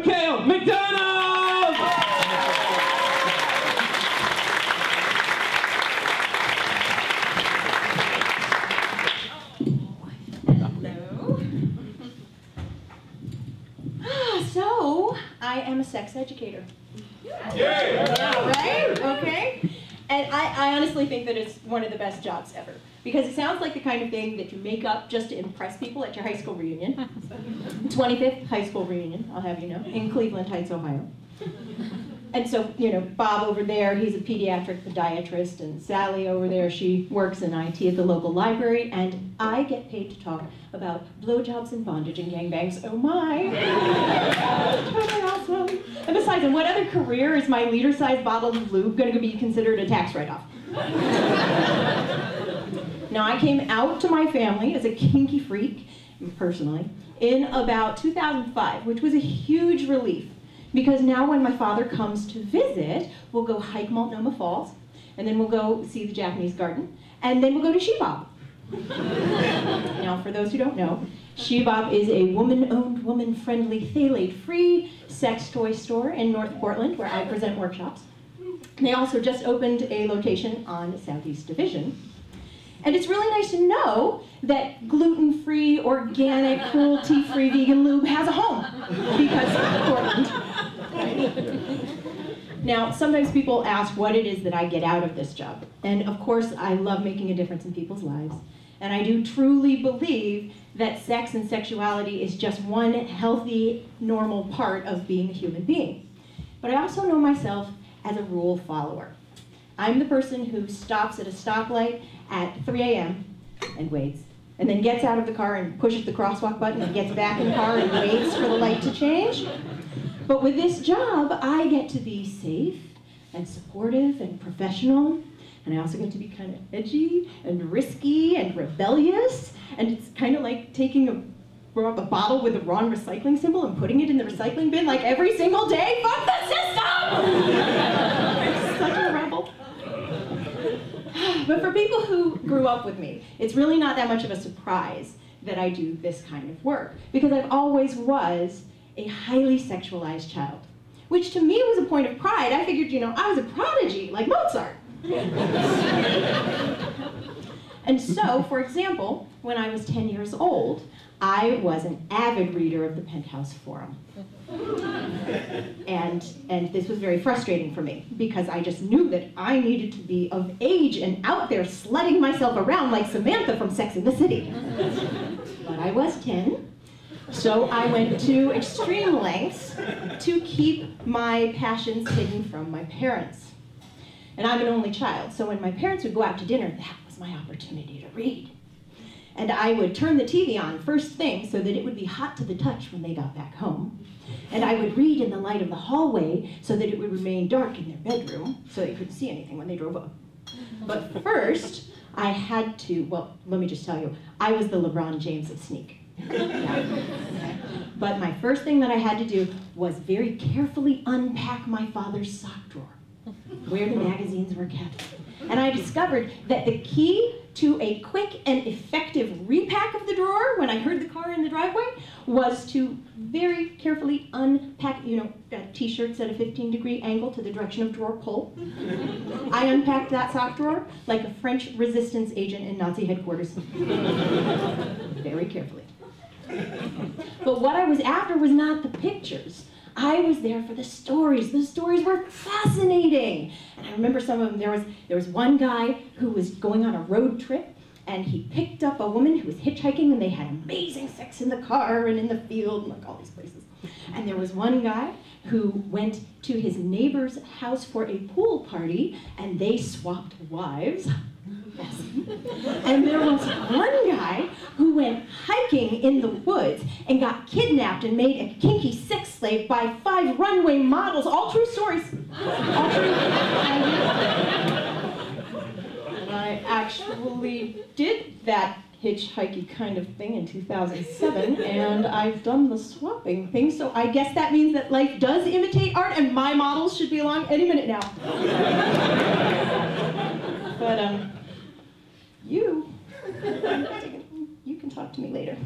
Makael McDonald! Hello. So, I am a sex educator. Yeah, right? Okay. And I honestly think that it's one of the best jobs ever. Because it sounds like the kind of thing that you make up just to impress people at your high school reunion. 25th high school reunion, I'll have you know, in Cleveland Heights, Ohio. And so, you know, Bob over there, he's a pediatric podiatrist, and Sally over there, she works in IT at the local library, and I get paid to talk about blowjobs and bondage and gangbangs. Oh my! Totally awesome. And besides, in what other career is my liter-sized bottle of lube going to be considered a tax write-off? Now, I came out to my family as a kinky freak, personally, in about 2005, which was a huge relief. Because now when my father comes to visit, we'll go hike Multnomah Falls, and then we'll go see the Japanese garden, and then we'll go to Shebop. Now, for those who don't know, Shebop is a woman-owned, woman-friendly, phthalate-free sex toy store in North Portland, where I present workshops. They also just opened a location on Southeast Division. And it's really nice to know that gluten-free, organic, cruelty-free vegan lube has a home, because Portland. Now, sometimes people ask what it is that I get out of this job. And of course, I love making a difference in people's lives. And I do truly believe that sex and sexuality is just one healthy, normal part of being a human being. But I also know myself as a rule follower. I'm the person who stops at a stoplight at 3 a.m. and waits, and then gets out of the car and pushes the crosswalk button and gets back in the car and waits for the light to change. But with this job, I get to be safe and supportive and professional, and I also get to be kind of edgy and risky and rebellious, and it's kind of like taking a bottle with the wrong recycling symbol and putting it in the recycling bin like every single day. Fuck the system! I'm such a rebel. But for people who grew up with me, it's really not that much of a surprise that I do this kind of work, because I've always was a highly sexualized child, which to me was a point of pride. I figured, you know, I was a prodigy, like Mozart. And so, for example, when I was 10 years old, I was an avid reader of the Penthouse Forum. And this was very frustrating for me, because I just knew that I needed to be of age and out there sledding myself around like Samantha from Sex and the City. But I was 10, so I went to extreme lengths to keep my passions hidden from my parents. And I'm an only child, so when my parents would go out to dinner, that was my opportunity to read. And I would turn the TV on first thing so that it would be hot to the touch when they got back home. And I would read in the light of the hallway so that it would remain dark in their bedroom so they couldn't see anything when they drove up. But first, I had to, well, let me just tell you, I was the LeBron James of sneak. Yeah. But my first thing that I had to do was very carefully unpack my father's sock drawer, where the magazines were kept. And I discovered that the key to a quick and effective repack of the drawer when I heard the car in the driveway was to very carefully unpack, you know, t-shirts at a 15-degree angle to the direction of drawer pull. I unpacked that sock drawer like a French resistance agent in Nazi headquarters. Very carefully. But what I was after was not the pictures. I was there for the stories. The stories were fascinating. And I remember some of them. There was one guy who was going on a road trip, and he picked up a woman who was hitchhiking, and they had amazing sex in the car and in the field and like all these places. And there was one guy who went to his neighbor's house for a pool party, and they swapped wives. Yes. And there was one guy who went hiking in the woods and got kidnapped and made a kinky sex slave by 5 runway models. All true stories. All true. And I actually did that hitchhiking kind of thing in 2007, and I've done the swapping thing, so I guess that means that life does imitate art, and my models should be along any minute now. But, you can talk to me later.